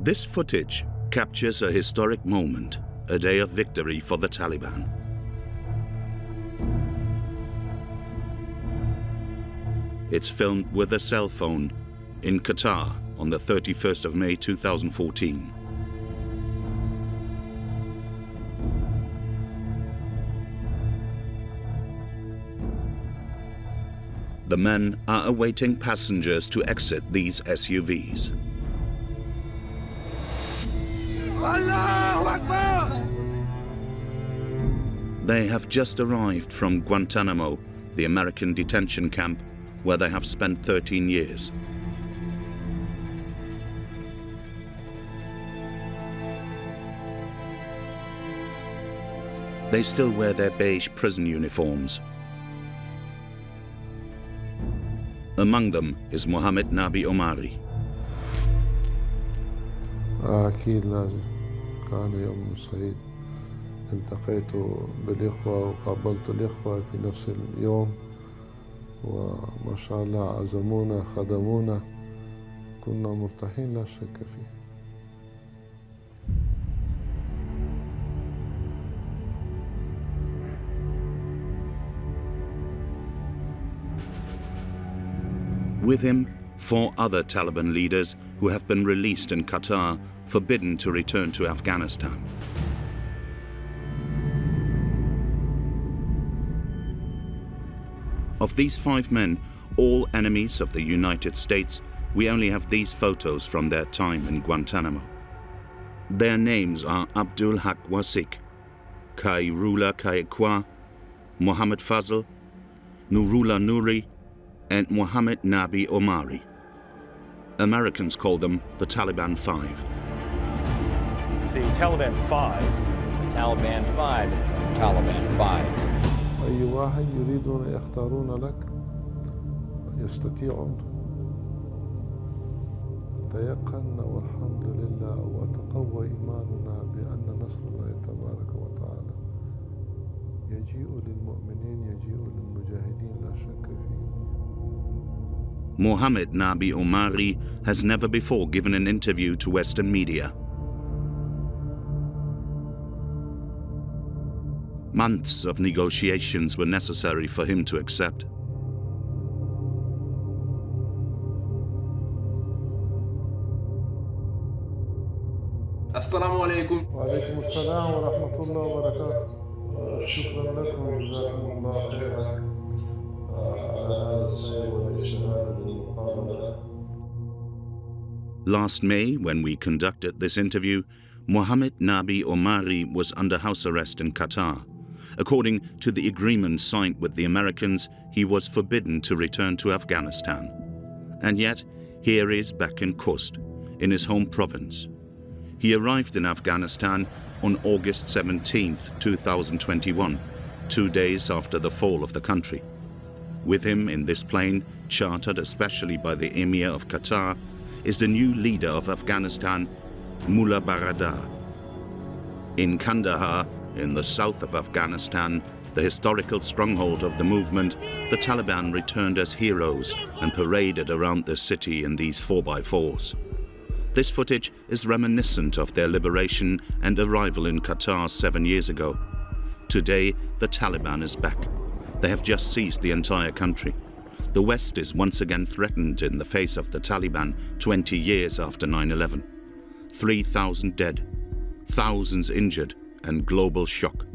This footage captures a historic moment, a day of victory for the Taliban. It's filmed with a cell phone in Qatar on the 31st of May 2014. The men are awaiting passengers to exit these SUVs. Allahu Akbar! They have just arrived from Guantanamo, the American detention camp, where they have spent 13 years. They still wear their beige prison uniforms. Among them is Muhammad Nabi Omari. أكيد لازم كان يوم سعيد التقيت بالإخوة وقابلت الإخوة في نفس اليوم وما شاء الله عزمونا خدمونا كنا مرتاحين لا شك فيه. With him, 4 other Taliban leaders who have been released in Qatar, forbidden to return to Afghanistan. Of these 5 men, all enemies of the United States, we only have these photos from their time in Guantanamo. Their names are Abdul Haq Wasik, Kairullah Kaikwa, Muhammad Fazl, Nurullah Nuri, and Muhammad Nabi Omari. Americans call them the Taliban Five. It's the Taliban Five. Taliban Five. Taliban Five. أي واحد يريدون يختارون لك يستطيعون. تيقنا والحمد لله وتقوى إيماننا بأن نصر الله تبارك وتعالى يجيء للمؤمنين يجيء للمجاهدين لا شك فيه. Muhammad Nabi Omari has never before given an interview to Western media. Months of negotiations were necessary for him to accept. Assalamu alaikum. وعليكم السلام ورحمة الله وبركاته. شكرا لكم جزاكم الله خيرا. Last May, when we conducted this interview, Muhammad Nabi Omari was under house arrest in Qatar. According to the agreement signed with the Americans, he was forbidden to return to Afghanistan. And yet, here he is back in Khost, in his home province. He arrived in Afghanistan on August 17, 2021, 2 days after the fall of the country. With him in this plane, chartered especially by the Emir of Qatar, is the new leader of Afghanistan, Bowe Bergdahl. In Kandahar, in the south of Afghanistan, the historical stronghold of the movement, the Taliban returned as heroes and paraded around the city in these 4x4s. This footage is reminiscent of their liberation and arrival in Qatar 7 years ago. Today, the Taliban is back. They have just seized the entire country. The West is once again threatened in the face of the Taliban 20 years after 9/11. 3,000 dead, thousands injured, and global shock.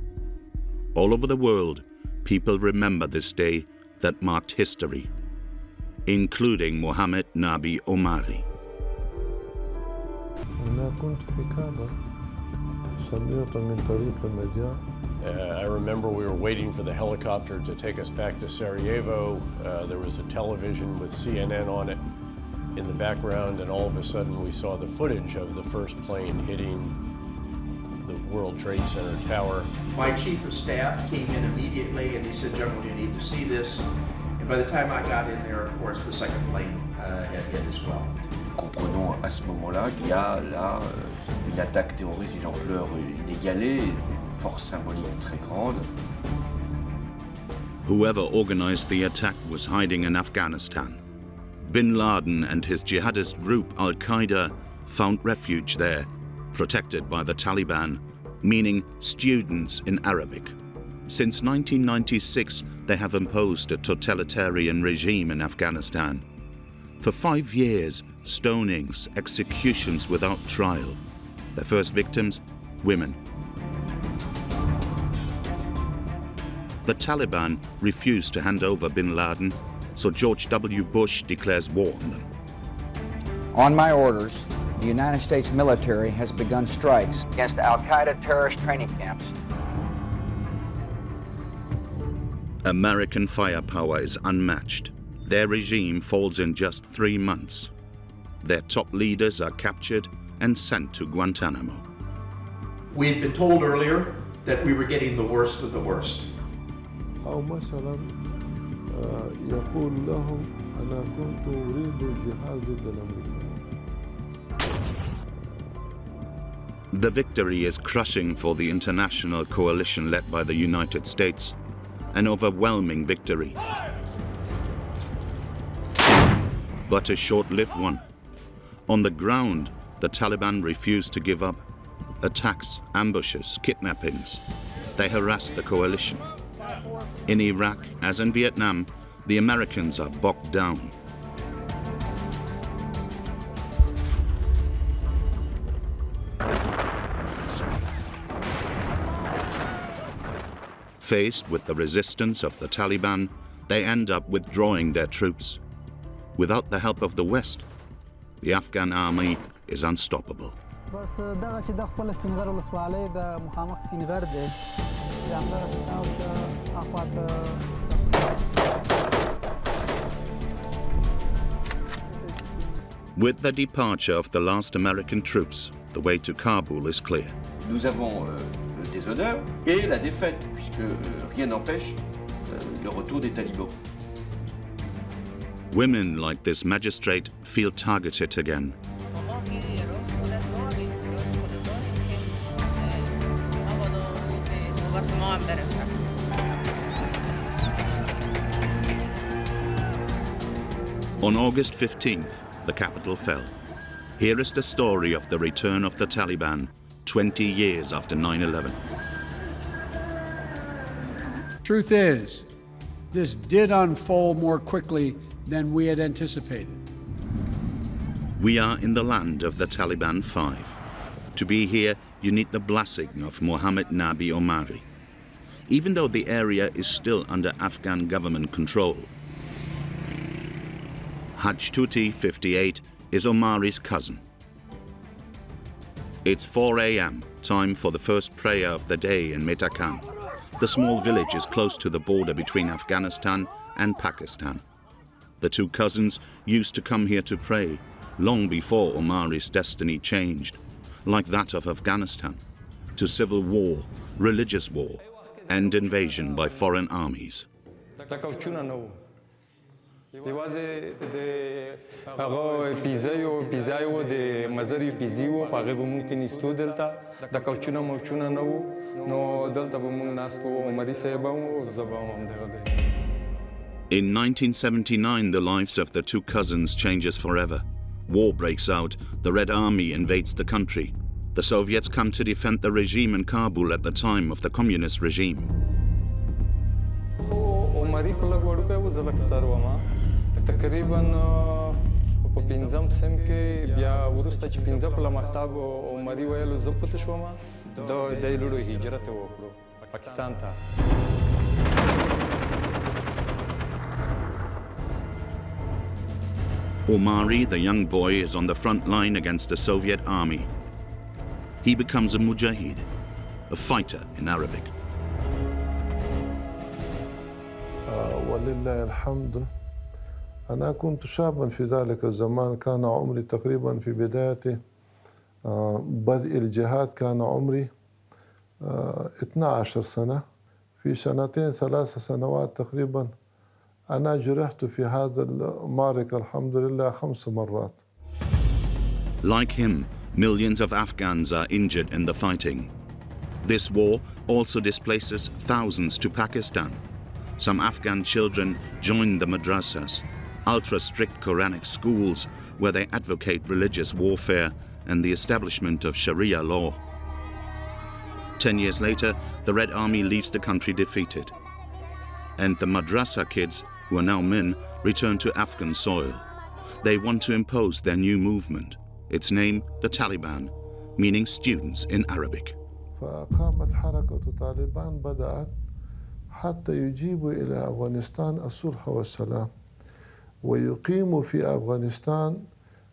All over the world, people remember this day that marked history, including Muhammad Nabi Omari. أنا كنت في كابل سمعت من طريق المجاعة. I remember we were waiting for the helicopter to take us back to Sarajevo. There was a television with CNN on it in the background, and all of a sudden we saw the footage of the first plane hitting the World Trade Center tower. My chief of staff came in immediately and he said, "General, you need to see this." And by the time I got in there, of course, the second plane had hit as well. Comprenons à ce moment-là qu'il y a là une attaque terroriste d'une ampleur inégalée, une force symbolique très grande. Whoever organized the attack was hiding in Afghanistan. Bin Laden and his jihadist group Al-Qaeda found refuge there, protected by the Taliban, meaning students in Arabic. Since 1996, they have imposed a totalitarian regime in Afghanistan. For 5 years, stonings, executions without trial. Their first victims, women. The Taliban refused to hand over bin Laden, so George W. Bush declares war on them. On my orders, the United States military has begun strikes against Al-Qaeda terrorist training camps. American firepower is unmatched. Their regime falls in just 3 months. Their top leaders are captured and sent to Guantanamo. We had been told earlier that we were getting the worst of the worst. أو مثلا يقول لهم أنا كنت أريد الجهاد ضد الأمريكان. The victory is crushing for the international coalition led by the United States, an overwhelming victory. But a short-lived one. On the ground, the Taliban refuse to give up. Attacks, ambushes, kidnappings. They harass the coalition. In Iraq, as in Vietnam, the Americans are bogged down. Faced with the resistance of the Taliban, they end up withdrawing their troops. Without the help of the West, the Afghan army is unstoppable. With the departure of the last American troops, the way to Kabul is clear. Nous avons le déshonneur et la défaite, puisque rien n'empêche le retour des talibans. Women like this magistrate feel targeted again. On August 15th, the capital fell. Here is the story of the return of the Taliban 20 years after 9/11. Truth is, this did unfold more quickly than we had anticipated. We are in the land of the Taliban Five. To be here, you need the blessing of Muhammad Nabi Omari. Even though the area is still under Afghan government control. Haj Tuti, 58, is Omari's cousin. It's 4 a.m., time for the first prayer of the day in Retaken. The small village is close to the border between Afghanistan and Pakistan. The two cousins used to come here to pray long before Omari's destiny changed, like that of Afghanistan, to civil war, religious war, and invasion by foreign armies. In 1979, the lives of the two cousins changes forever. War breaks out, the Red Army invades the country. The Soviets come to defend the regime in Kabul at the time of the communist regime. Omari, the young boy, is on the front line against the Soviet army. He becomes a mujahid, a fighter in Arabic. ولله الحمد. أنا كنت شابا في ذلك الزمان، كان عمري تقريبا في بداية بدء الجهاد كان عمري 12 سنة. في 2-3 سنوات تقريبا أنا جرحت في هذا المعركة الحمد لله 5 مرات. Like him, millions of Afghans are injured in the fighting. This war also displaces thousands to Pakistan. Some Afghan children join the madrasas, ultra-strict Quranic schools where they advocate religious warfare and the establishment of Sharia law. 10 years later, the Red Army leaves the country defeated, and the madrasa kids, who are now men, return to Afghan soil. They want to impose their new movement. Its name, the Taliban, meaning students in Arabic. فقامت حركة طالبان بدأت حتى يجيبوا إلى أفغانستان الصلح والسلام ويقيموا في أفغانستان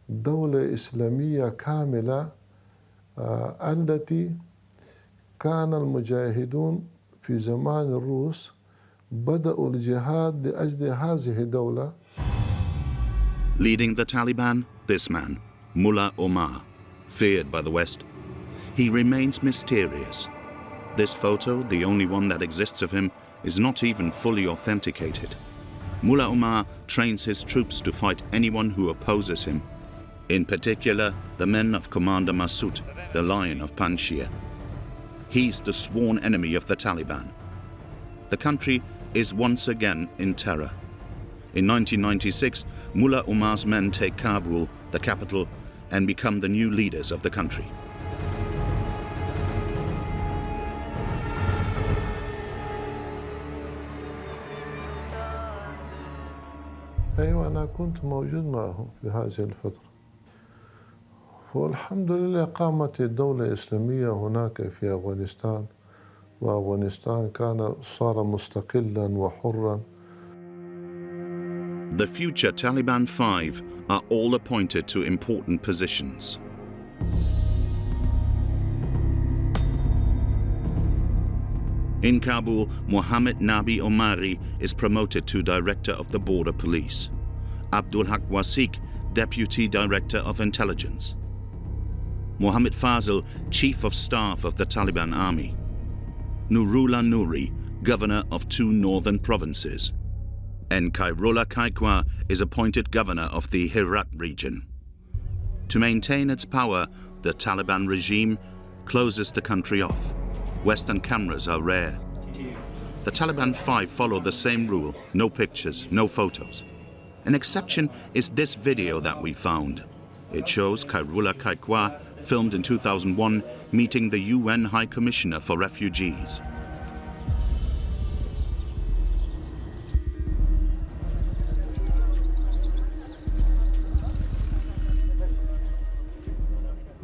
دولة إسلامية كاملة التي كان المجاهدون في زمان الروس بدأوا الجهاد لأجل هذه الدولة. Leading the Taliban, this man, Mullah Omar, feared by the West. He remains mysterious. This photo, the only one that exists of him, is not even fully authenticated. Mullah Omar trains his troops to fight anyone who opposes him, in particular the men of Commander Massoud, the Lion of Panjshir. He's the sworn enemy of the Taliban. The country is once again in terror. In 1996, Mullah Omar's men take Kabul, the capital, and become the new leaders of the country. أيوة أنا كنت موجود معهم في هذه الفترة. والحمد لله قامت الدولة الإسلامية هناك في أفغانستان وأفغانستان صار مستقلا وحرا. The future Taliban Five are all appointed to important positions. In Kabul, Muhammad Nabi Omari is promoted to Director of the Border Police. Abdul Haq Wasik, Deputy Director of Intelligence. Mohammad Fazil, Chief of Staff of the Taliban Army. Nurullah Nuri, Governor of 2 northern provinces. And Khairullah Kaikwa is appointed Governor of the Herat region. To maintain its power, the Taliban regime closes the country off. Western cameras are rare. The Taliban Five follow the same rule: no pictures, no photos. An exception is this video that we found. It shows Khairullah Kaikwa, filmed in 2001, meeting the UN High Commissioner for Refugees.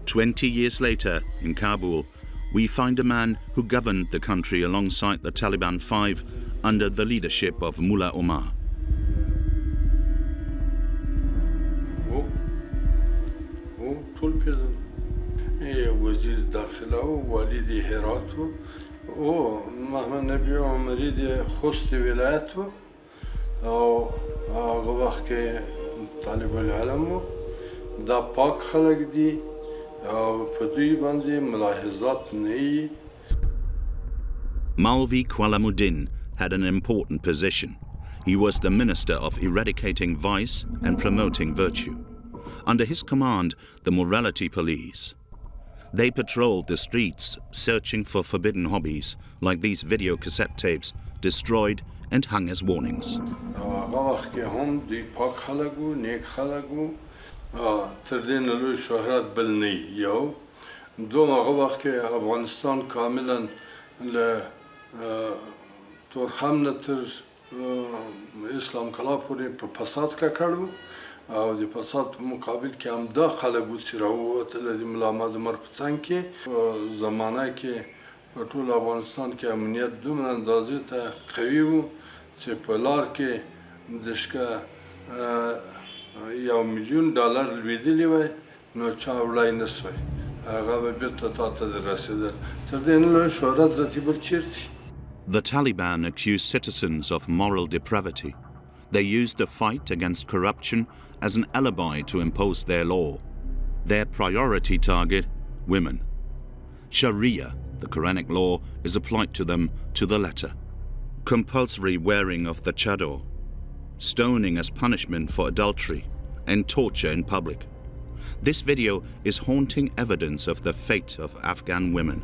"20 years later, in Kabul, we find a man who governed the country alongside the Taliban Five under the leadership of Mullah Omar. وزير الداخله ووالد هراته محمد نبی عمری دی خوست ولایته او هغه وخت کې طالب العلم دا پاک خلک دي او په دوی باندې ملاحظات نه. Malvi Kwalamuddin had an important position. He was the minister of eradicating vice and promoting virtue. Under his command, the morality police. They patrolled the streets, searching for forbidden hobbies, like these video cassette tapes, destroyed and hung as warnings. او د فساد په مقابل کې هم دا خلک و چې راووتل د ملا محمد عمر په څنګ کې زمانه کې په ټول افغانستان کې امنیت دومره اندازې ته قوي و چې په لار کې دشکه $1,000,000 لوېدلي وای نو چا وړای نه سوی هغه به بیرته تا ته رسېدل تر دې نه لوی شهرت ذاتي بل چیرته. The Taliban accused citizens of moral depravity. They used the fight against corruption as an alibi to impose their law. Their priority target, women. Sharia, the Quranic law, is applied to them to the letter. Compulsory wearing of the chador, stoning as punishment for adultery, and torture in public. This video is haunting evidence of the fate of Afghan women.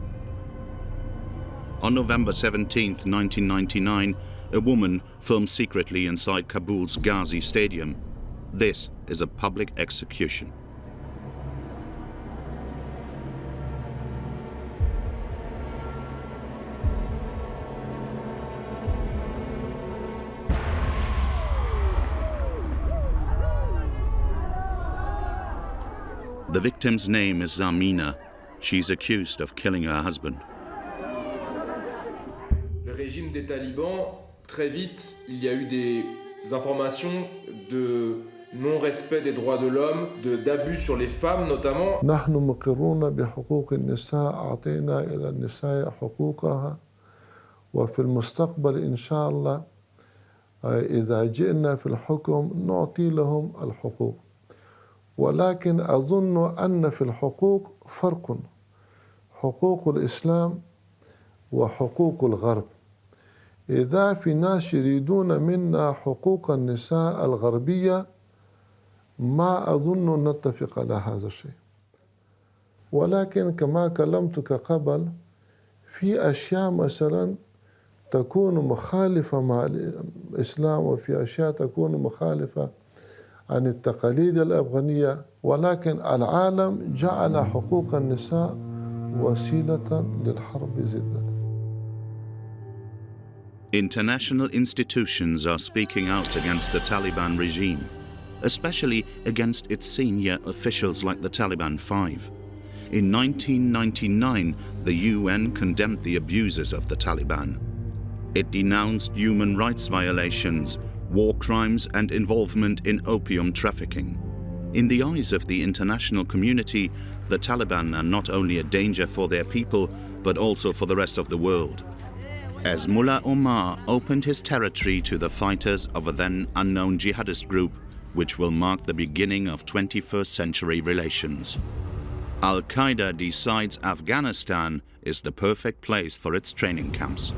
On November 17, 1999, a woman filmed secretly inside Kabul's Ghazi Stadium. This is a public execution. The victim's name is Zamina. She's accused of killing her husband. Le régime des talibans, très vite, il y a eu des informations de non-respect des droits de l'homme, d'abus sur les femmes notamment. نحن مقرون بحقوق النساء أعطينا إلى النساء حقوقها وفي المستقبل إن شاء الله إذا جئنا في الحكم نعطي لهم الحقوق ولكن أظن أن في الحقوق فرق حقوق الإسلام وحقوق الغرب إذا في ناس يريدون منا حقوق النساء الغربية ما أظن نتفق على هذا الشيء ولكن كما كلمتك قبل في أشياء مثلا تكون مخالفة مع الإسلام وفي أشياء تكون مخالفة عن التقاليد الأفغانية ولكن العالم جعل حقوق النساء وسيلة للحرب ضدنا. International institutions are speaking out against the Taliban regime, especially against its senior officials like the Taliban Five. In 1999, the UN condemned the abuses of the Taliban. It denounced human rights violations, war crimes, and involvement in opium trafficking. In the eyes of the international community, the Taliban are not only a danger for their people, but also for the rest of the world. As Mullah Omar opened his territory to the fighters of a then unknown jihadist group, which will mark the beginning of 21st century relations. Al-Qaeda decides Afghanistan is the perfect place for its training camps.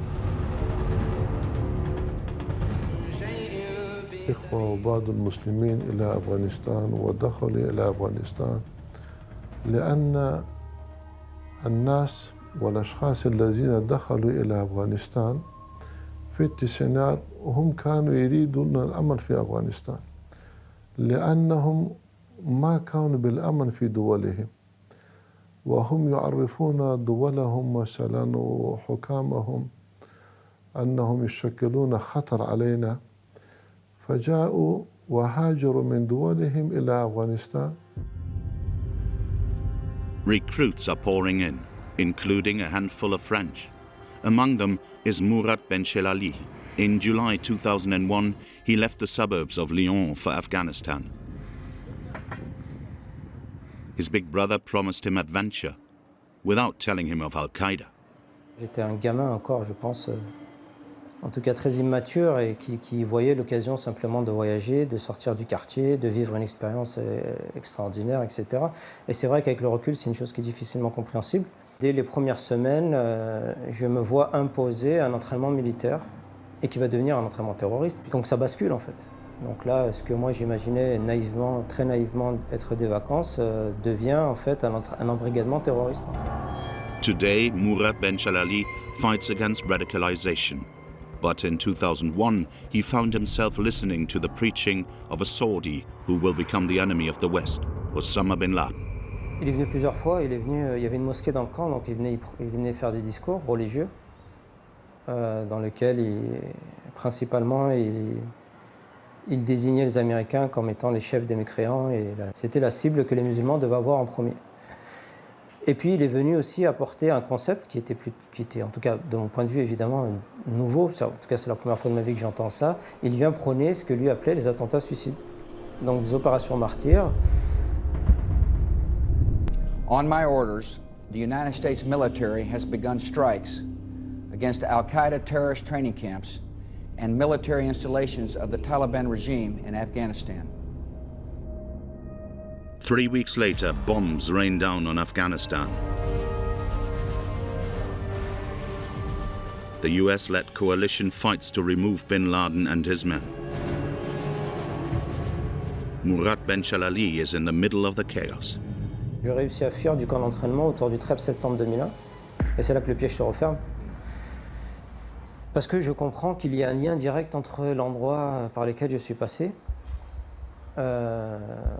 إخوة وبعض المسلمين إلى أفغانستان ودخلوا إلى أفغانستان لأن الناس والأشخاص الذين دخلوا إلى أفغانستان في التسعينات هم كانوا يريدون الأمن في أفغانستان لأنهم ما كانوا بالأمن في دولهم وهم يعرفون دولهم مثلا وحكامهم أنهم يشكلون خطر علينا فجاءوا وهاجروا من دولهم إلى أفغانستان. Recruits are pouring in, including a handful of French. Among them is Murat Benchelali. In July 2001, he left the suburbs of Lyon for Afghanistan. His big brother promised him adventure, without telling him of Al-Qaeda. J'étais un gamin encore, je pense, en tout cas très immature et qui voyait l'occasion simplement de voyager, de sortir du quartier, de vivre une expérience extraordinaire, etc. Et c'est vrai qu'avec le recul, c'est une chose qui est difficilement compréhensible. Dès les premières semaines, je me vois imposer un entraînement militaire et qui va devenir un entraînement terroriste. Donc ça bascule en fait. Donc là, ce que moi j'imaginais naïvement, très naïvement être des vacances, devient en fait un embrigadement terroriste. Today, Murat Benchelali fights against radicalization. But in 2001, he found himself listening to the preaching of a Saudi who will become the enemy of the West, Osama bin Laden. Il est venu plusieurs fois, il y avait une mosquée dans le camp, donc il venait faire des discours religieux, dans lesquels principalement il désignait les Américains comme étant les chefs des mécréants, et c'était la cible que les musulmans devaient avoir en premier. Et puis il est venu aussi apporter un concept qui était en tout cas de mon point de vue évidemment nouveau, en tout cas c'est la première fois de ma vie que j'entends ça. Il vient prôner ce que lui appelait les attentats suicides, donc des opérations martyrs. On my orders, the United States military has begun strikes against Al-Qaeda terrorist training camps and military installations of the Taliban regime in Afghanistan. 3 weeks later, bombs rained down on Afghanistan. The US led coalition fights to remove bin Laden and his men. Murat Benchelali is in the middle of the chaos. Je réussis à fuir du camp d'entraînement autour du 13 septembre 2001, et c'est là que le piège se referme. Parce que je comprends qu'il y a un lien direct entre l'endroit par lequel je suis passé,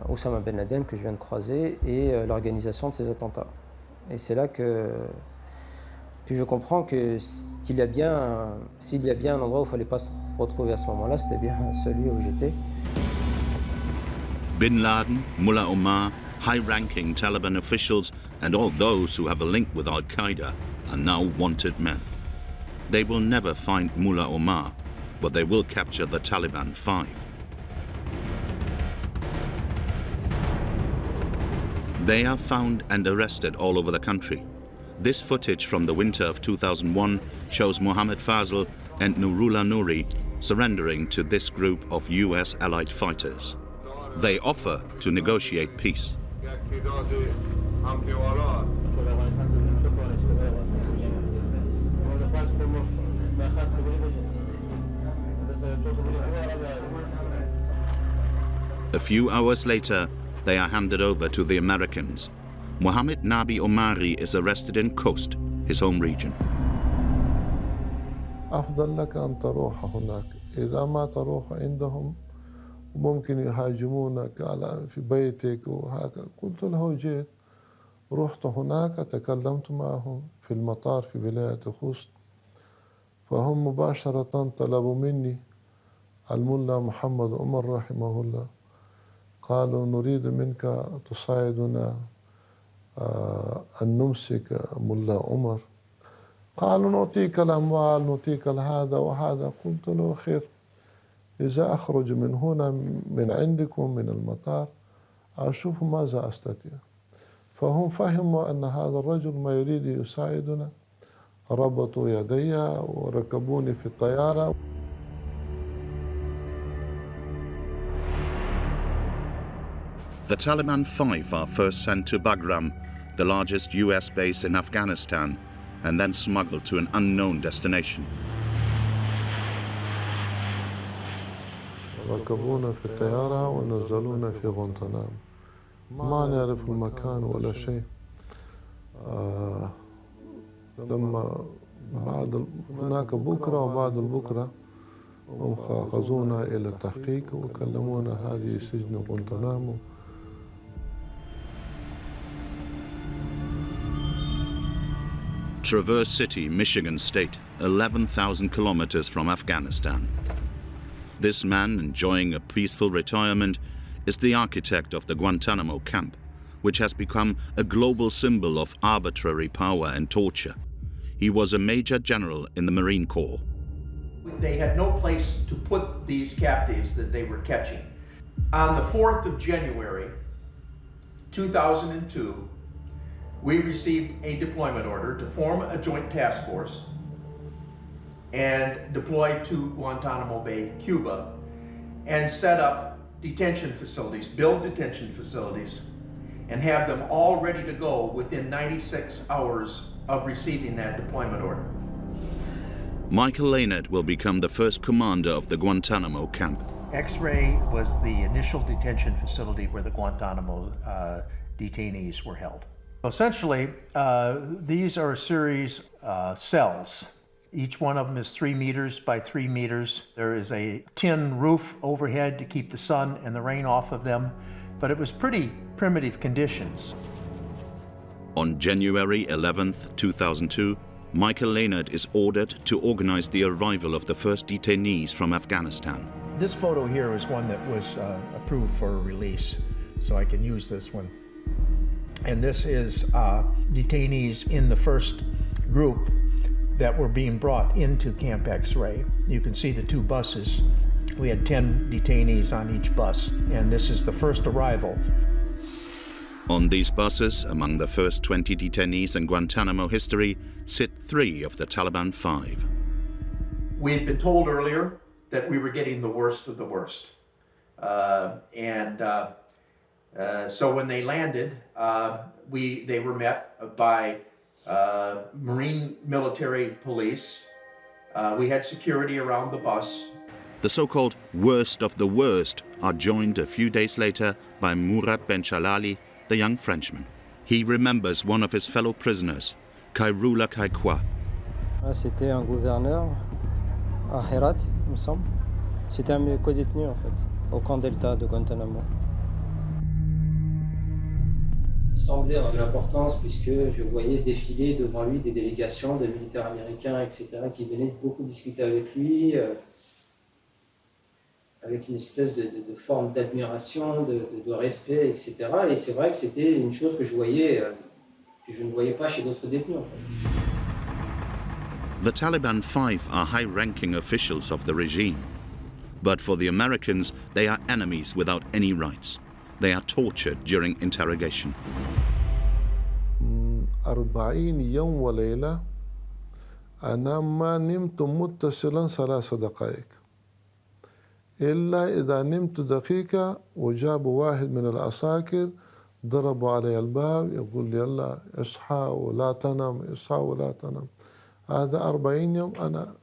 Osama bin Laden que je viens de croiser, et l'organisation de ces attentats. Et c'est là que je comprends s'il y a bien un endroit où il ne fallait pas se retrouver à ce moment-là, c'était bien celui où j'étais. Bin Laden, Mullah Omar, High-ranking Taliban officials and all those who have a link with Al-Qaeda are now wanted men. They will never find Mullah Omar, but they will capture the Taliban Five. They are found and arrested all over the country. This footage from the winter of 2001 shows Mohammed Fazl and Nurullah Nouri surrendering to this group of US allied fighters. They offer to negotiate peace. A few hours later, they are handed over to the Americans. Muhammad Nabi Omari is arrested in Khost, his home region. أفضل لك أن تروح هناك. إذا ما تروح عندهم ممكن يهاجمونك في بيتك وهكذا. قلت له جيت. رحت هناك تكلمت معهم في المطار في ولاية خوست. فهم مباشرة طلبوا مني الملا محمد عمر رحمه الله. قالوا نريد منك تساعدنا أن نمسك ملا عمر. قالوا نعطيك الأموال نعطيك هذا وهذا. قلت له خير إذا أخرج من هنا من عندكم من المطار أشوف ماذا أستطيع. فهم فهموا أن هذا الرجل ما يريد يساعدنا. ربطوا يدي وركبوني في الطيارة. The Taliban Five are first sent to Bagram, the largest US base in Afghanistan, and then smuggled to an unknown destination. ركبونا في الطيارة ونزلونا في غوانتنامو. ما نعرف المكان ولا شيء. لما بعد هناك بكرة وبعد البكرة هم أخذونا إلى التحقيق وكلمونا هذه سجن غوانتنامو. Traverse City, Michigan State, 11,000 kilometers from Afghanistan. This man, enjoying a peaceful retirement, is the architect of the Guantanamo camp, which has become a global symbol of arbitrary power and torture. He was a major general in the Marine Corps. They had no place to put these captives that they were catching. On the 4th of January, 2002, we received a deployment order to form a joint task force and deploy to Guantanamo Bay, Cuba, and set up detention facilities, build detention facilities, and have them all ready to go within 96 hours of receiving that deployment order. Michael Lehnert will become the first commander of the Guantanamo camp. X-Ray was the initial detention facility where the Guantanamo detainees were held. Essentially, these are a series of cells. Each one of them is 3 meters by 3 meters. There is a tin roof overhead to keep the sun and the rain off of them, but it was pretty primitive conditions. On January 11th, 2002, Michael Lehnert is ordered to organize the arrival of the first detainees from Afghanistan. This photo here is one that was approved for release, so I can use this one. And this is detainees in the first group that were being brought into Camp X-Ray. You can see the 2 buses. We had 10 detainees on each bus, and this is the first arrival. On these buses, among the first 20 detainees in Guantanamo history, sit 3 of the Taliban Five. We had been told earlier that we were getting the worst of the worst. So when they landed, they were met by Marine military police. We had security around the bus. The so-called worst of the worst are joined a few days later by Mourad Ben Chalali, the young Frenchman. He remembers one of his fellow prisoners, Khairullah Kaikwa. C'était un gouverneur à Herat, il me semble. C'était un co-détenu en fait, au camp Delta de Guantanamo. Il semblait avoir de l'importance puisque je voyais défiler devant lui des délégations de militaires américains, etc., qui venaient beaucoup discuter avec lui. avec une espèce de forme d'admiration, de respect, etc. Et c'est vrai que c'était une chose que je ne voyais pas chez d'autres détenus. En fait. The Taliban Five are high-ranking officials of the regime. But for the Americans, they are enemies without any rights. They are tortured during interrogation. 40 يوم وليلة أنا ما نمت متصلا 3 دقائق إلا إذا نمت دقيقة وجابوا واحد من العساكر ضربوا علي الباب يقول لي يلا اصحى ولا تنام اصحى ولا تنام. هذا 40 يوم أنا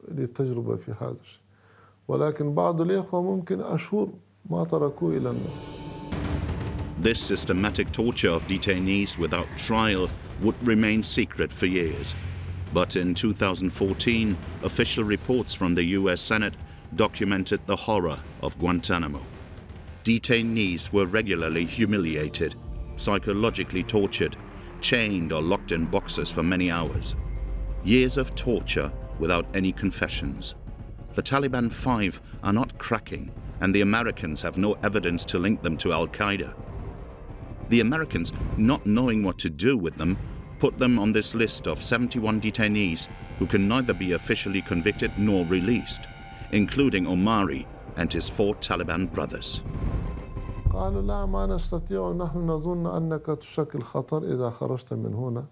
لي تجربة في هذا الشيء. ولكن بعض الإخوة ممكن أشهر ما تركوه إلى النوم. This systematic torture of detainees without trial would remain secret for years. But in 2014, official reports from the US Senate documented the horror of Guantanamo. Detainees were regularly humiliated, psychologically tortured, chained or locked in boxes for many hours. Years of torture without any confessions. The Taliban Five are not cracking, and the Americans have no evidence to link them to Al-Qaeda. The Americans, not knowing what to do with them, put them on this list of 71 detainees who can neither be officially convicted nor released, including Omari and his 4 Taliban brothers. قالوا لا ما نستطيع نحن نظن أنك تشكل خطر إذا خرجت من هنا.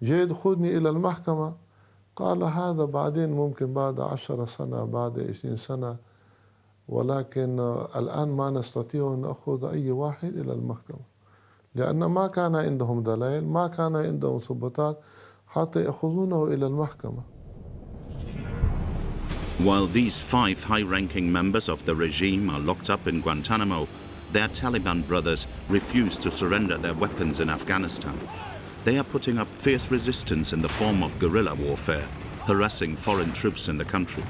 جيد خذني إلى المحكمة. قال هذا بعدين ممكن بعد 10 سنة بعد 20 سنة ولكن الآن ما نستطيع أن نأخذ أي واحد إلى المحكمة لأن ما كان عندهم دلائل ما كان عندهم ثبوتات حتى يأخذونه إلى المحكمة. While these 5 high-ranking members of the regime are locked up in Guantanamo, their Taliban brothers refuse to surrender their weapons in Afghanistan. They are putting up fierce resistance in the form of guerrilla warfare, harassing foreign troops in the country.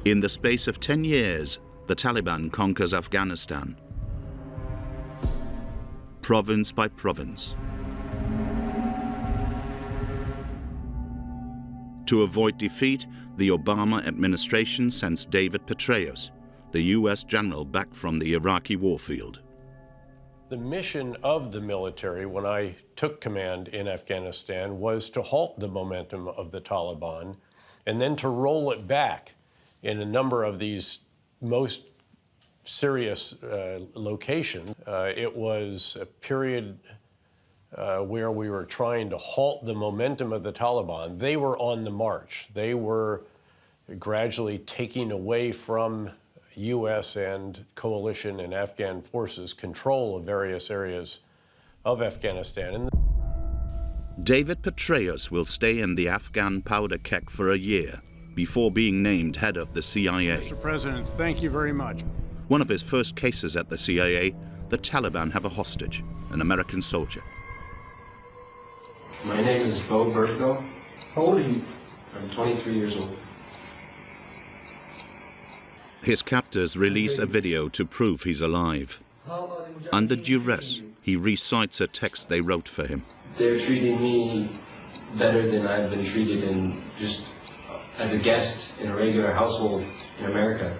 In the space of 10 years, the Taliban conquers Afghanistan, province by province. To avoid defeat, the Obama administration sends David Petraeus, the US general back from the Iraqi warfield. The mission of the military when I took command in Afghanistan was to halt the momentum of the Taliban and then to roll it back in a number of these most serious locations. It was a period where we were trying to halt the momentum of the Taliban. They were on the march. They were gradually taking away from US and coalition and Afghan forces control of various areas of Afghanistan. David Petraeus will stay in the Afghan powder keg for a year before being named head of the CIA. Mr. President, thank you very much. One of his first cases at the CIA, the Taliban have a hostage, an American soldier. My name is Bowe Bergdahl. How old are you? I'm 23 years old. His captors release a video to prove he's alive. Under duress, he recites a text they wrote for him. They're treating me better than I've been treated in just as a guest in a regular household in America.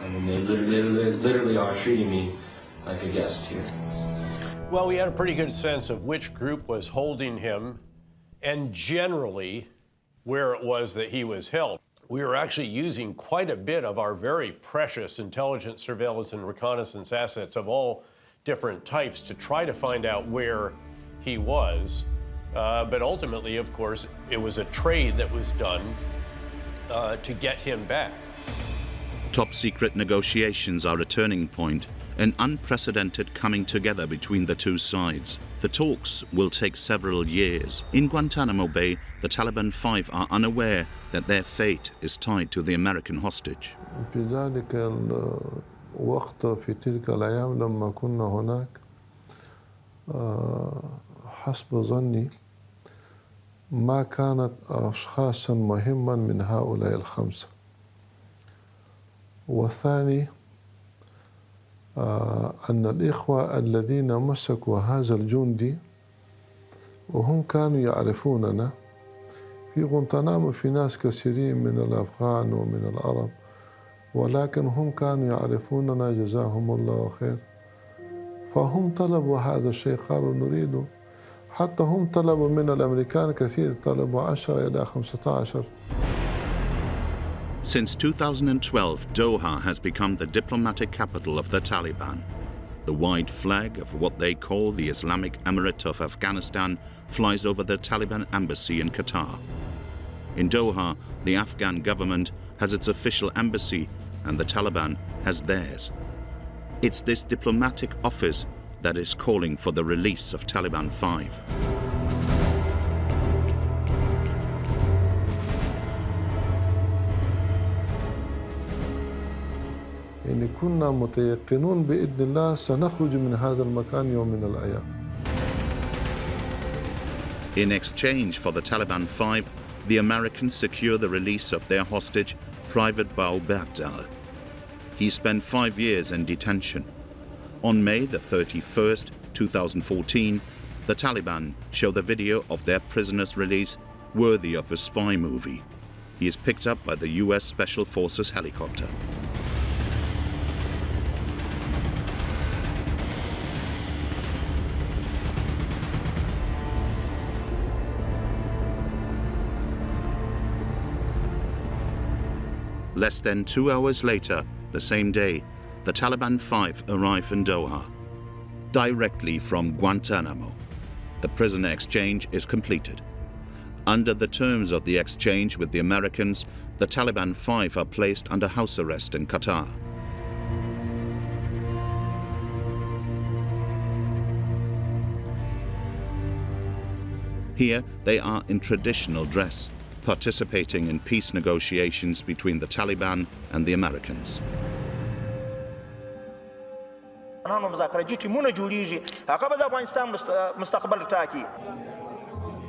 I mean, they literally are treating me like a guest here. Well, we had a pretty good sense of which group was holding him and generally where it was that he was held. We were actually using quite a bit of our very precious intelligence, surveillance, and reconnaissance assets of all different types to try to find out where he was. But ultimately, of course, it was a trade that was done to get him back. Top-secret negotiations are a turning point, an unprecedented coming together between the two sides. The talks will take several years. In Guantanamo Bay, the Taliban Five are unaware that their fate is tied to the American hostage. في ذلك الوقت في تلك الأيام لما كنا هناك حسب ظني ما كانت أشخاصا مهما من هؤلاء الخمسة. والثاني أن الإخوة الذين مسكوا هذا الجندي وهم كانوا يعرفوننا في غوانتنامو في ناس كثيرين من الأفغان ومن العرب ولكن هم كانوا يعرفوننا جزاهم الله خير فهم طلبوا هذا الشيء قالوا نريده حتى هم طلبوا من الأمريكان كثير طلبوا 10 إلى 15. Since 2012, Doha has become the diplomatic capital of the Taliban. The white flag of what they call the Islamic Emirate of Afghanistan flies over the Taliban embassy in Qatar. In Doha, the Afghan government has its official embassy and the Taliban has theirs. It's this diplomatic office that is calling for the release of Taliban Five. يعني كنا متيقنون بإذن الله سنخرج من هذا المكان يوم من الأيام. In exchange for the Taliban Five, the Americans secure the release of their hostage, Private Bowe Bergdahl. He spent 5 years in detention. On May the 31st, 2014, the Taliban show the video of their prisoner's release, worthy of a spy movie. He is picked up by the US Special Forces helicopter. Less than 2 hours later, the same day, the Taliban Five arrive in Doha, directly from Guantanamo. The prisoner exchange is completed. Under the terms of the exchange with the Americans, the Taliban Five are placed under house arrest in Qatar. Here, they are in traditional dress, participating in peace negotiations between the Taliban and the Americans.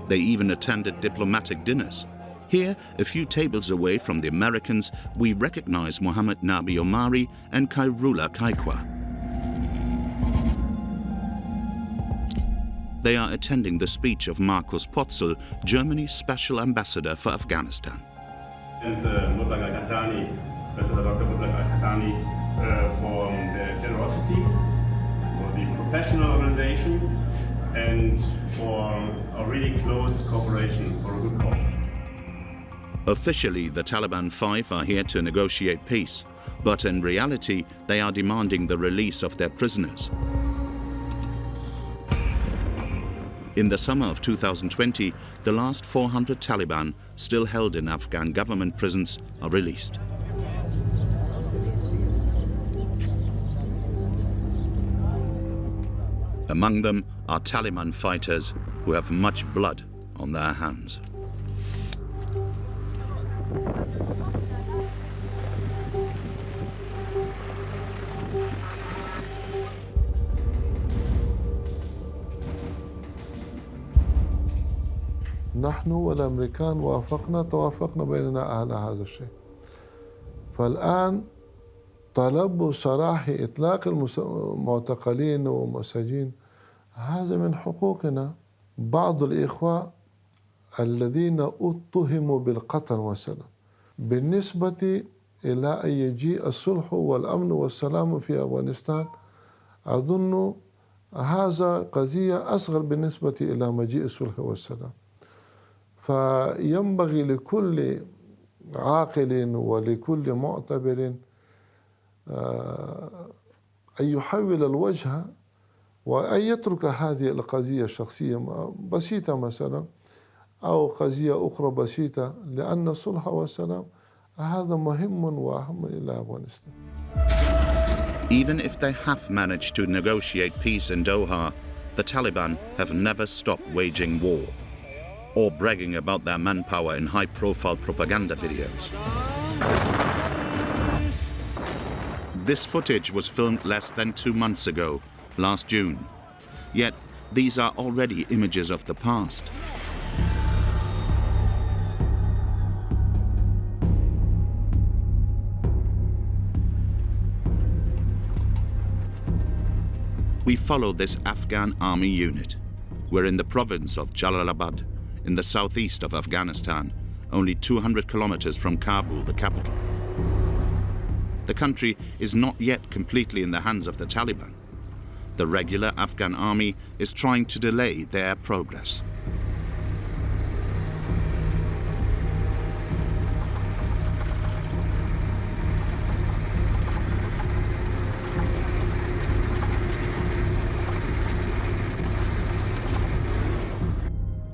They even attended diplomatic dinners. Here, a few tables away from the Americans, we recognize Muhammad Nabi Omari and Kairula Kaikwa. They are attending the speech of Markus Potzel, Germany's special ambassador for Afghanistan. And President Dr. Al-Khatani, for their generosity, for the professional organization, and for a really close cooperation for a good cause. Officially, the Taliban Five are here to negotiate peace, but in reality, they are demanding the release of their prisoners. In the summer of 2020, the last 400 Taliban still held in Afghan government prisons are released. Among them are Taliban fighters who have much blood on their hands. نحن والأمريكان توافقنا بيننا على هذا الشيء. فالآن طلب صراحة إطلاق المعتقلين والمساجين هذا من حقوقنا. بعض الإخوة الذين اتهموا بالقتل مثلا بالنسبة إلى أن يجيء الصلح والأمن والسلام في أفغانستان أظن هذا قضية أصغر بالنسبة إلى مجيء الصلح والسلام. فينبغي لكل عاقل ولكل معتبر أن يحول الوجه وأن يترك هذه القضية الشخصية بسيطة مثلا أو قضية أخرى بسيطة لأن الصلح والسلام هذا مهم وأهم إلى أفغانستان. Even if they have managed to negotiate peace in Doha, the Taliban have never stopped waging war or bragging about their manpower in high-profile propaganda videos. This footage was filmed less than 2 months ago, last June. Yet, these are already images of the past. We follow this Afghan army unit. We're in the province of Jalalabad, in the southeast of Afghanistan, only 200 kilometers from Kabul, the capital. The country is not yet completely in the hands of the Taliban. The regular Afghan army is trying to delay their progress.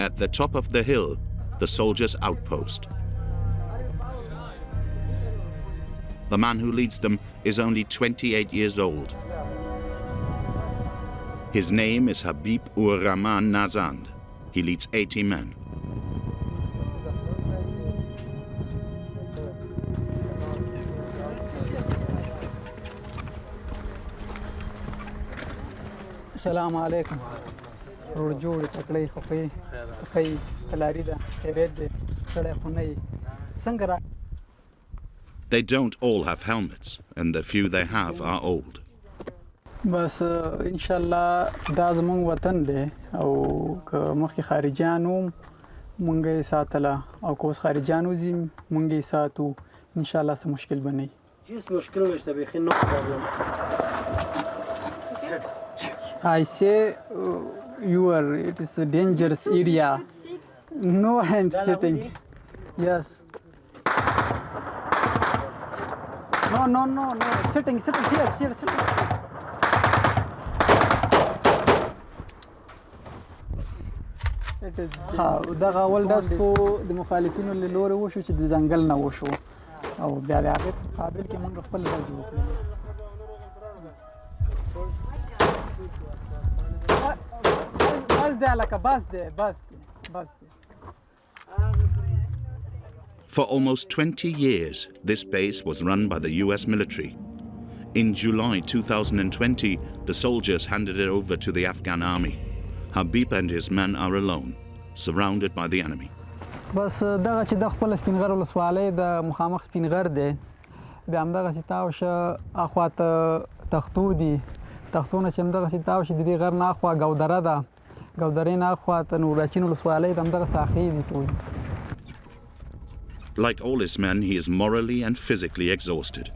At the top of the hill, the soldiers' outpost. The man who leads them is only 28 years old. His name is Habib-ur-Rahman Nazand. He leads 80 men. Assalamu alaikum. They don't all have helmets, and the few they have are old. بس ان شاء الله دا زموږ وطن دی او که مخکې خارجيانو مونږ یې ساتله او که اوس خارجيانو ځي مونږ یې ساتو ان شاء الله څه مشکل به نه وي. هیڅ مشکل نشته بیخي نو پرابلم. I say it is a dangerous area. No hand sitting. Yes. No. Sitting here, sitting. دغه اول داس خو د مخالفینو له لوري وشو چې د ځنګل نه وشو او بیا د هغې مقابل کې موږ خپل ډزې وکړې. For almost 20 years, this base was run by the US military. In July 2020, the soldiers handed it over to the Afghan army. Habib and his men are alone, surrounded by the enemy. بس دغه چې د خپل سپینغر ولسوالۍ د مخامخ سپینغر دی بیا همدغه چې تاو شه اخواته تختو دي تختونه چې همدغه چې تاو شه د دې غر نه اخوا ګودره ده ګودرې نه اخواته نوراچین ولسوالۍ ته همدغه ساحې دي ټول. Like all his men, he is morally and physically exhausted.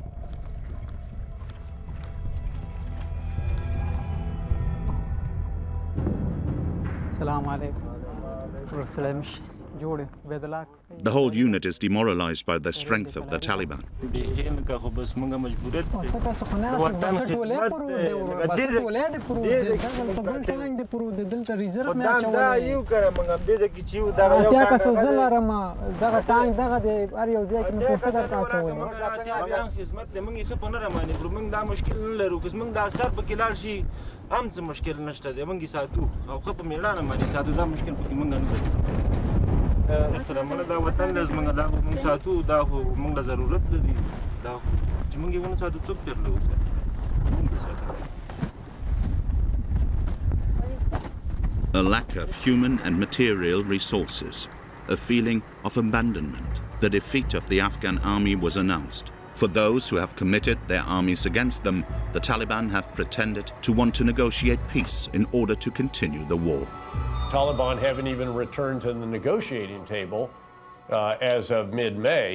The whole unit is demoralized by the strength of the Taliban. A lack of human and material resources, a feeling of abandonment. The defeat of the Afghan army was announced. For those who have committed their armies against them, the Taliban have pretended to want to negotiate peace in order to continue the war. Taliban haven't even returned to the negotiating table as of mid-May.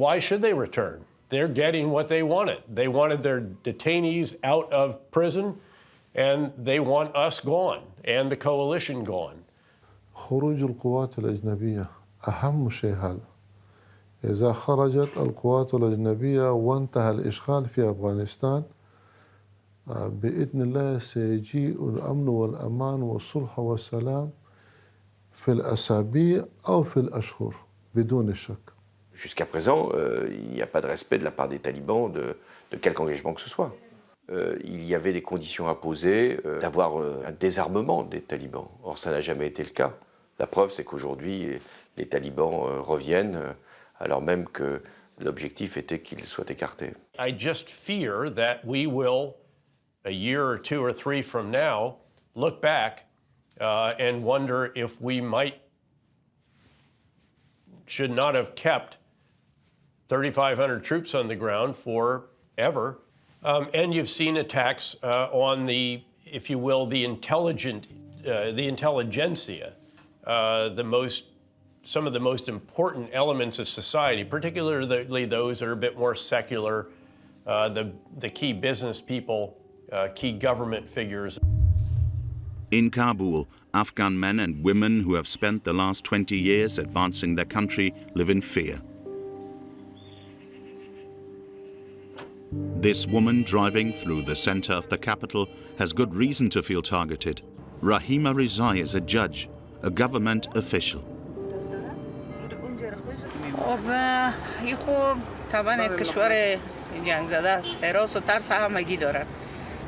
Why should they return? They're getting what they wanted. They wanted their detainees out of prison, and they want us gone and the coalition gone. خروج القوات الأجنبية أهم شيء هذا. إذا خرجت القوات الأجنبية وانتهى الإشغال في أفغانستان بإذن الله سيجيء الأمن والأمان والصلح والسلام في الأسابيع أو في الأشهر بدون شك. Jusqu'à présent, il n'y a pas de respect de la part des talibans de quelque engagement que ce soit. Il y avait des conditions imposées d'avoir un désarmement des talibans. Or, ça n'a jamais été le cas. La preuve, c'est qu'aujourd'hui, les talibans reviennent alors même que l'objectif était qu'ils soient écartés. I just fear that we will, a year or two or three from now, look back and wonder if we should not have kept 3,500 troops on the ground forever And you've seen attacks on the, if you will, the intelligentsia, some of the most important elements of society, particularly those that are a bit more secular, the key business people, key government figures. In Kabul, Afghan men and women who have spent the last 20 years advancing their country live in fear. This woman driving through the center of the capital has good reason to feel targeted. Rahima Rizai is a judge, a government official. این خب طبعا یک کشور جنگ زده است، حراس و ترس همگی دارن.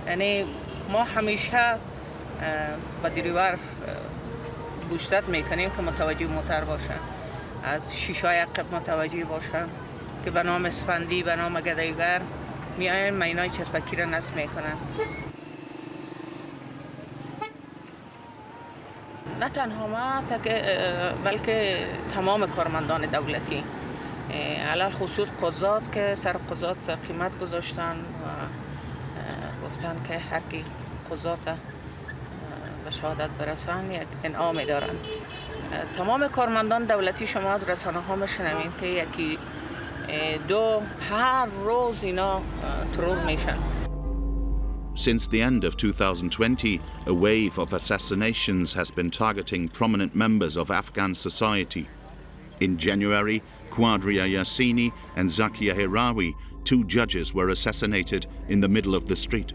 یعنی ما همیشه با دیریور گوشت میکنیم که متوجه موتر باشن، از شیشای عقب متوجه باشن که به نام اسفندی، به نام گدایگر میاین مینای چسبکی را نصب میکنن. نه تنها ما بلکه تمام کارمندان دولتی، علل خصوص قضات که سر قضات قیمت گذاشتن و گفتن که هر کی قضات به شهادت برسن یک انعام دارن. تمام کارمندان دولتی شما از رسانه ها میشنوید که یکی دو هر روز اینا ترور میشن. Since the end of 2020, a wave of assassinations has been targeting prominent members of Afghan society. In January, Quadria Yassini and Zakia Hirawi, two judges, were assassinated in the middle of the street.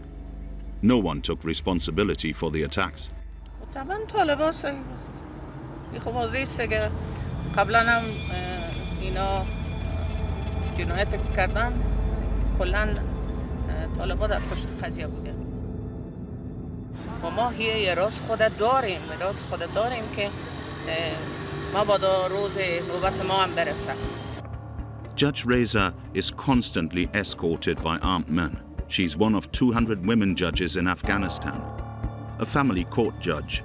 No one took responsibility for the attacks. طبعا طالبان خب واضحه است که قبلا هم اینا جنایت کردن، کلا طالبان در پشت قضیه بودن و ما یه راز خود داریم که مبادا روز نوبت ما هم برسه. Judge Reza is constantly escorted by armed men. She's one of 200 women judges in Afghanistan, a family court judge.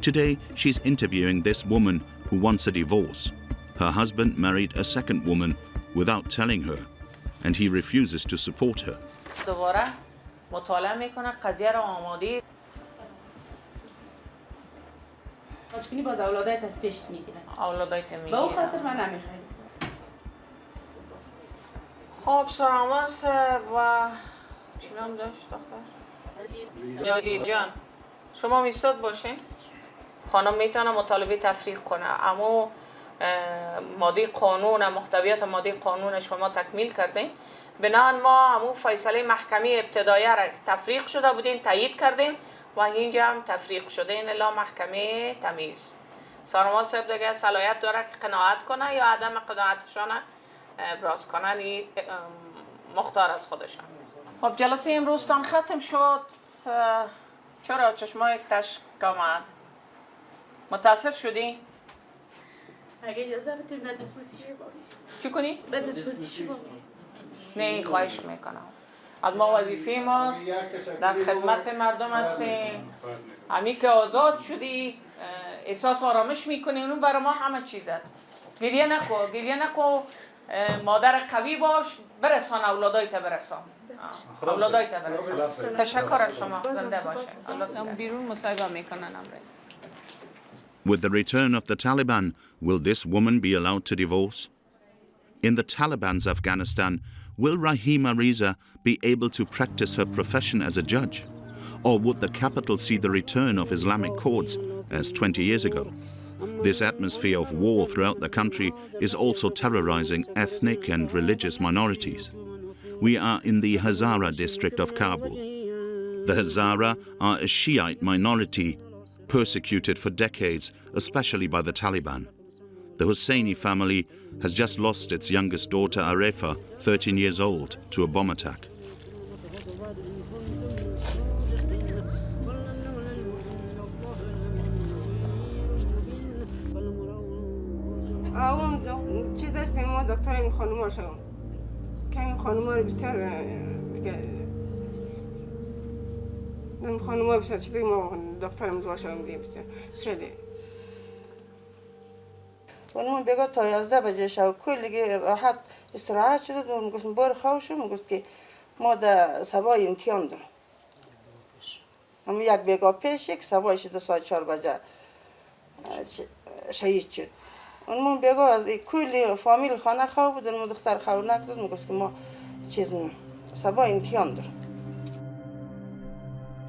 Today, she's interviewing this woman who wants a divorce. Her husband married a second woman without telling her, and he refuses to support her. دوباره مطالعه میکنه قضیه را آماده. آچکنی باز اولادایت از پیش میگیرن. اولادایت میگیرن. با اون خاطر من نمیخوایم. خب سراماس و چی نام داشت دختر؟ یادی جان شما میستاد باشین؟ خانم میتونه مطالبه تفریق کنه، اما ماده قانون محتویات ماده قانون شما تکمیل کردین. بنابراین ما همون فیصله محکمه ابتداییه را تفریق شده بودین تایید کردین و اینجا هم تفریق شدین الا محکمه تمیز. سارمال صاحب دیگه صلاحیت داره که قناعت کنه یا عدم قناعتشان ابراز کنن، مختار از خودشان. خب جلسه امروزتان ختم شد. چرا چشمای تشک آمد؟ متاثر شدی؟ اگه اجازه بدید به دسپوزیشن باشی. چی کنی؟ به دسپوزیشن باشی. نه خواهش میکنم. از ما وظیفه ماست در خدمت مردم هستیم. همین که آزاد شدی احساس آرامش میکنی اونو برای ما همه چیزه. گریه نکو مادر قوی باش، برسان اولادایت برسان. تشکر از شما. زنده باشه. بیرون مصاحبه میکنن امره. With the return of the Taliban, will this woman be allowed to divorce? In the Taliban's Afghanistan, will Rahima Riza be able to practice her profession as a judge? Or would the capital see the return of Islamic courts as 20 years ago? This atmosphere of war throughout the country is also terrorizing ethnic and religious minorities. We are in the Hazara district of Kabul. The Hazara are a Shiite minority persecuted for decades, especially by the Taliban. The Husseini family has just lost its youngest daughter Arefa, 13 years old, to a bomb attack. چی داشتیم ما دکتر این خانوما شدیم که این خانوما رو بسیار این خانوما بسیار چیزی ما دکتر امضا شدیم دیگه بسیار خیلی اون بگو تا 11 بجه شب کلی دیگه راحت استراحت شد و میگفتم بار خواب شد میگفت که ما در سبای امتحان دارم. هم یک بیگاه پیش یک سبایش 2 ساعت 4 بجه شهید شد. اون بیگاه از کلی فامیل خانه خواه بود، اون دختر خواه نکرد، میگفت که ما سبای امتحان دارم.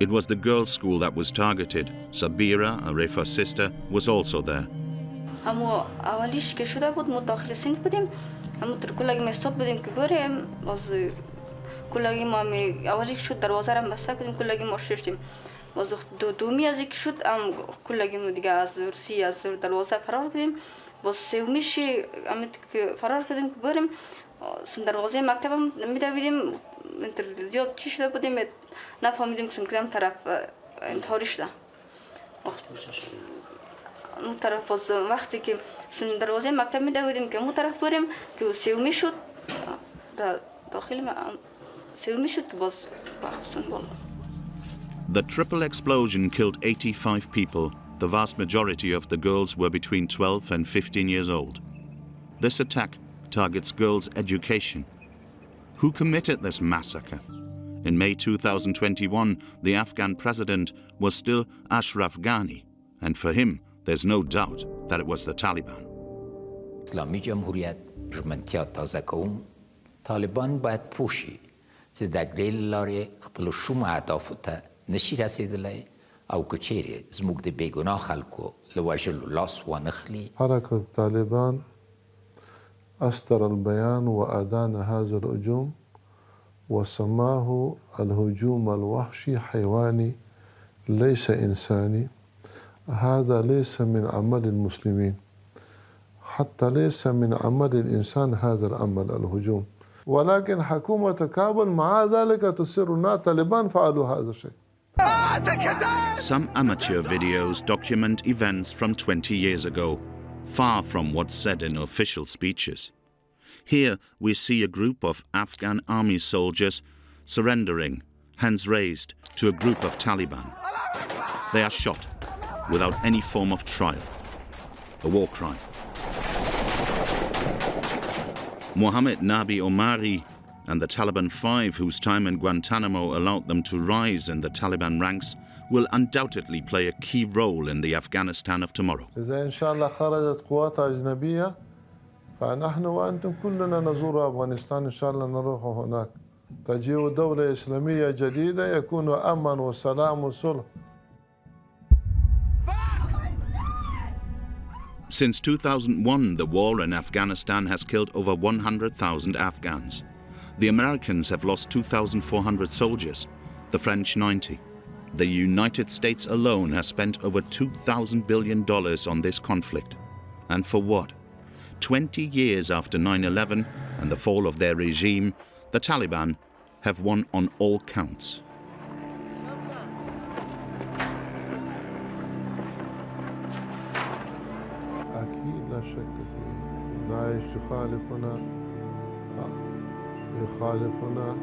It was the girls' school that was targeted. Sabira, Arifa's sister, was also there. اما اولیش که شده بود ما داخل سین بودیم، اما در کلاگی مستاد بودیم که بریم، باز کلاگی ما اولی شد دروازه را بسته کردیم، کلاگی ما ششتیم. باز دومی از یک شد، کلاگی ما دیگه از روسی از دروازه فرار کردیم. باز سومیش که فرار کردیم که بریم، دروازه مکتب هم میدویدیم، زیاد چی شده بودیم نفهمیدیم که کدام طرف انتحاری شده. اون طرف باز وقتی که دروازه مکتب میدویدیم که اون طرف بریم که سومی شد داخل سومی شد که باز وقتتون بالا. The triple explosion killed 85 people. The vast majority of the girls were between 12 and 15 years old. This attack targets girls' education. Who committed this massacre? In May 2021, the Afghan president was still Ashraf Ghani, and for him, there's no doubt that it was the Taliban. اسلامی جمهوریت ژمنتیا تازه کوم طالبان باید پوشی چې د ګریل لارې خپل شوم اهدافو ته نشي رسیدلی او که چیرې زموږ د بېګناه خلکو له وژلو لاس وانخلي. حركة طالبان أصدر البيان وأدان هذا الهجوم وسماه الهجوم الوحشي حيواني ليس إنساني. هذا ليس من عمل المسلمين، حتى ليس من عمل الإنسان هذا العمل الهجوم، ولكن حكومة كابل مع ذلك تصر أن طالبان فعلوا هذا الشيء. Some amateur videos document events from 20 years ago, far from what's said in official speeches. Here we see a group of Afghan army soldiers surrendering, hands raised, to a group of Taliban. They are shot without any form of trial, a war crime. Muhammad Nabi Omari and the Taliban Five, whose time in Guantanamo allowed them to rise in the Taliban ranks, will undoubtedly play a key role in the Afghanistan of tomorrow. إذا إن شاء الله خرجت قوات أجنبية فنحن وأنتم كلنا نزور أفغانستان، إن شاء الله نروح هناك. تجيء دولة إسلامية جديدة يكون أمن وسلام وصلح. Since 2001, the war in Afghanistan has killed over 100,000 Afghans. The Americans have lost 2,400 soldiers, the French 90. The United States alone has spent over $2,000 billion on this conflict. And for what? 20 years after 9/11 and the fall of their regime, the Taliban have won on all counts. أكيد لا شك فيه. داعش يخالفنا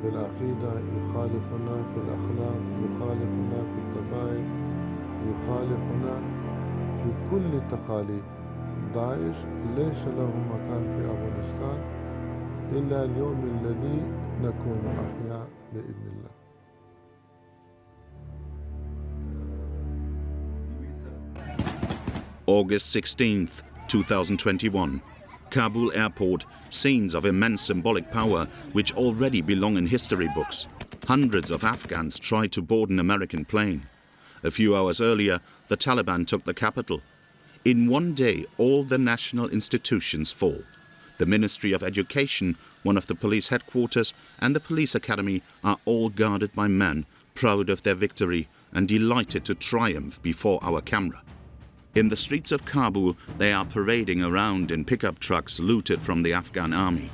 في العقيدة، يخالفنا في الأخلاق، يخالفنا في الطبائع، يخالفنا في كل التقاليد. داعش ليس له مكان في أفغانستان إلا اليوم الذي نكون أحياء بإذن الله. August 16th, 2021. Kabul airport, scenes of immense symbolic power which already belong in history books. Hundreds of Afghans tried to board an American plane. A few hours earlier, the Taliban took the capital. In one day, all the national institutions fall. The Ministry of Education, one of the police headquarters, and the police academy are all guarded by men proud of their victory and delighted to triumph before our camera. In the streets of Kabul, they are parading around in pickup trucks looted from the Afghan army.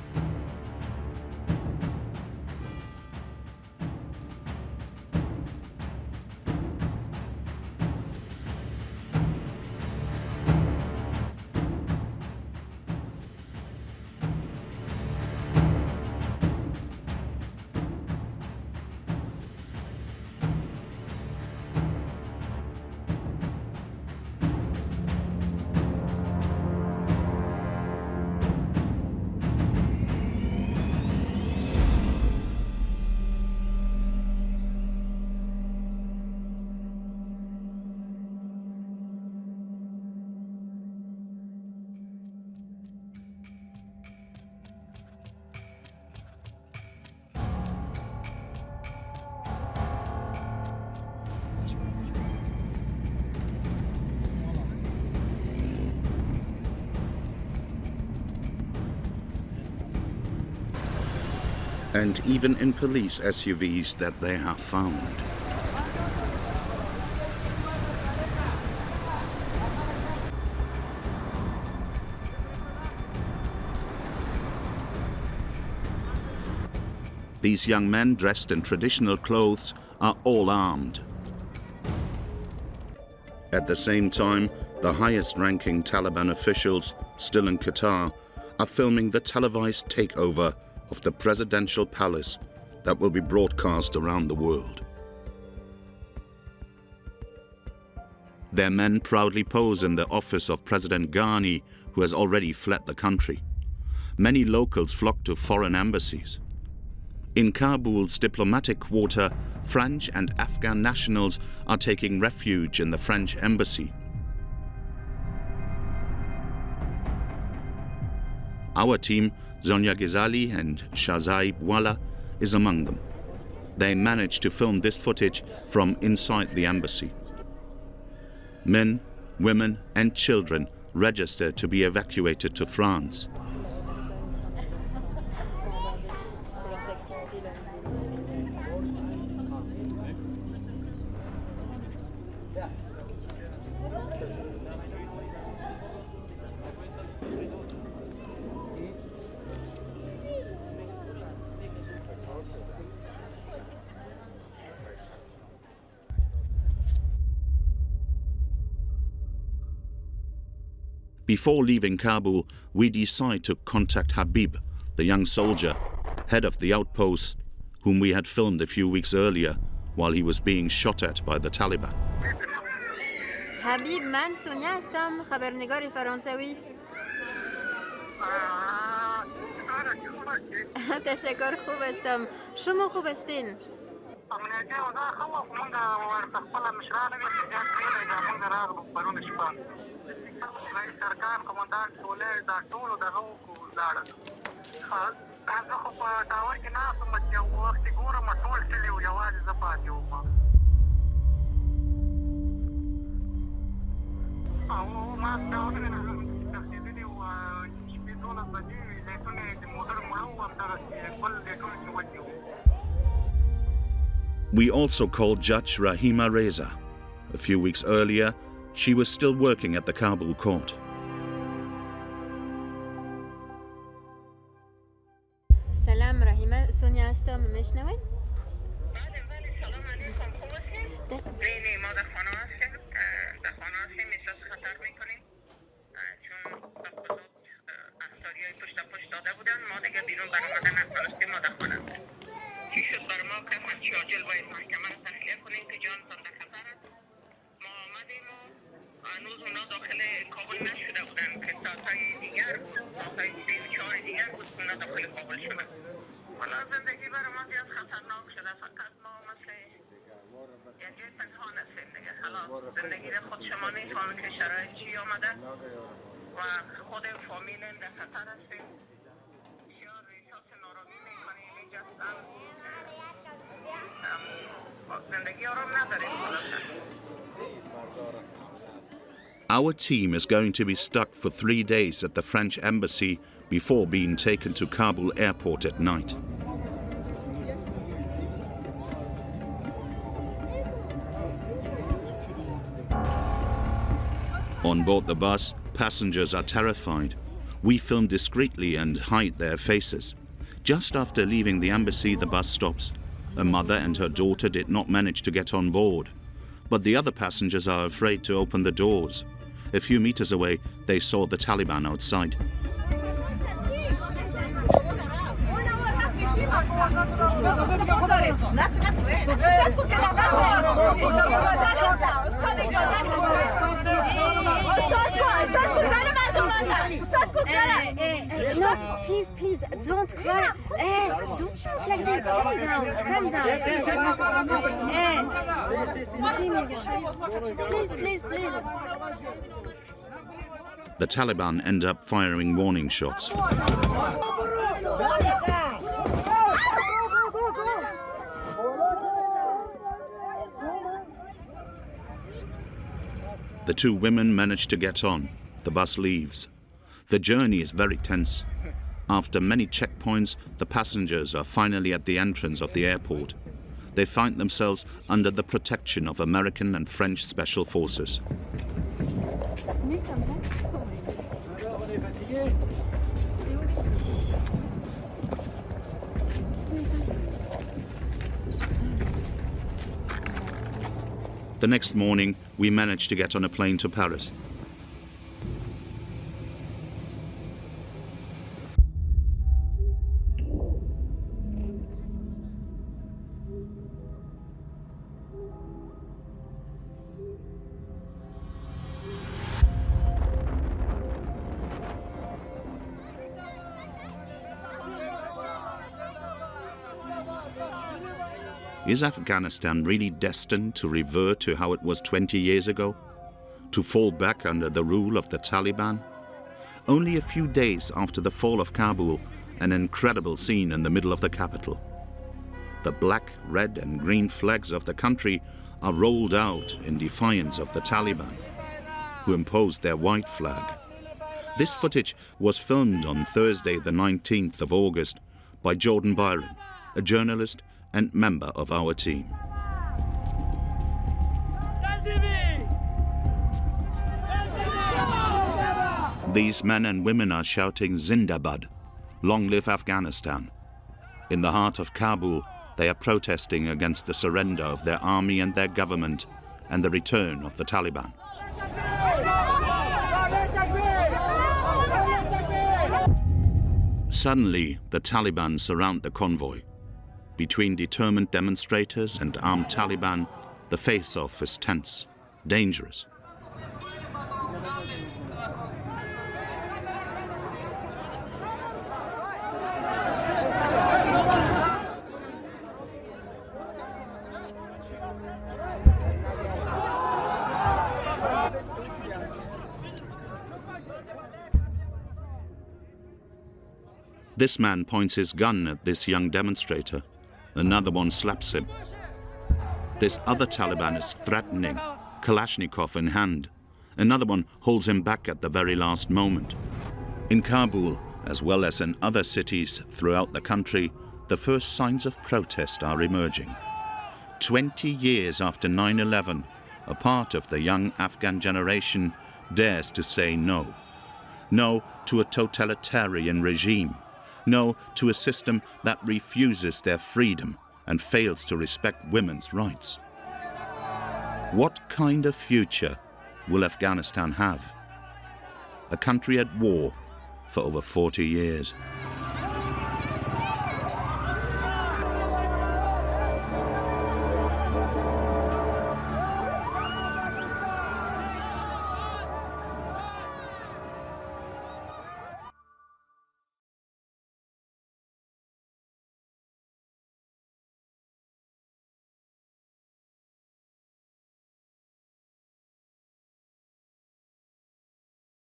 and even in police SUVs that they have found. These young men, dressed in traditional clothes, are all armed. At the same time, the highest-ranking Taliban officials, still in Qatar, are filming the televised takeover of the presidential palace that will be broadcast around the world. Their men proudly pose in the office of President Ghani, who has already fled the country. Many locals flock to foreign embassies. In Kabul's diplomatic quarter, French and Afghan nationals are taking refuge in the French embassy. Our team, Zonia Ghazali and Shazai Bwala, is among them. They managed to film this footage from inside the embassy. Men, women and children register to be evacuated to France. Before leaving Kabul, we decide to contact Habib, the young soldier, head of the outpost, whom we had filmed a few weeks earlier while he was being shot at by the Taliban. حبیب من سونیا هستم خبرنگار فرانسوی تشکر خوب هستم شما خوب هستین We also called Judge Rahima Reza. A few weeks earlier, she was still working at the Kabul court. سلام رحیمه سونیا هستم میشنوین بله ما در خانه هستیم در خانه هستیم احساس خطر میکنیم چون تفاوضات افساری های پشت داده بودن ما دیگه بیرون برآمدن نتونستیم ما در خانه هستیم چی شد بر ما که هرچی عاجل باید محکمه رو تخلیه کنیم که جانتان در خطر است ما آمدیم و هنوز اونا داخل کابل نشده بودن که ساعتهای دیگر بود ساعتهای 3-4 دیگر بود اونا داخل کابل شدن حالا زندگی برای ما زیاد خطرناک شده فقط ما مثل یک جای پنهان هستیم دیگه حالا زندگی رو خود شما میفهمید که شرایط چی آمده و خود فامیلم در خطر هستیم بسیار احساس نارامی میکنیم اینجا زندگی آرام نداریم خلاصه Our team is going to be stuck for 3 days at the French embassy before being taken to Kabul airport at night. On board the bus, passengers are terrified. We film discreetly and hide their faces. Just after leaving the embassy, the bus stops. A mother and her daughter did not manage to get on board, but the other passengers are afraid to open the doors. A few meters away, they saw the Taliban outside. No, please, don't cry. Don't shout like this. Calm down. Please. The Taliban end up firing warning shots. The two women manage to get on. The bus leaves. The journey is very tense. After many checkpoints, the passengers are finally at the entrance of the airport. They find themselves under the protection of American and French special forces. The next morning, we managed to get on a plane to Paris. Is Afghanistan really destined to revert to how it was 20 years ago? To fall back under the rule of the Taliban? Only a few days after the fall of Kabul, an incredible scene in the middle of the capital. The black, red and green flags of the country are rolled out in defiance of the Taliban, who imposed their white flag. This footage was filmed on Thursday, the 19th of August, by Jordan Byron, a journalist and member of our team. These men and women are shouting Zindabad, long live Afghanistan. In the heart of Kabul, they are protesting against the surrender of their army and their government and the return of the Taliban. Suddenly, the Taliban surround the convoy. Between determined demonstrators and armed Taliban, the face-off is tense, dangerous. This man points his gun at this young demonstrator. Another one slaps him. This other Taliban is threatening, Kalashnikov in hand. Another one holds him back at the very last moment. In Kabul, as well as in other cities throughout the country, the first signs of protest are emerging. 20 years after 9/11, a part of the young Afghan generation dares to say no. No to a totalitarian regime. No to a system that refuses their freedom and fails to respect women's rights. What kind of future will Afghanistan have? A country at war for over 40 years.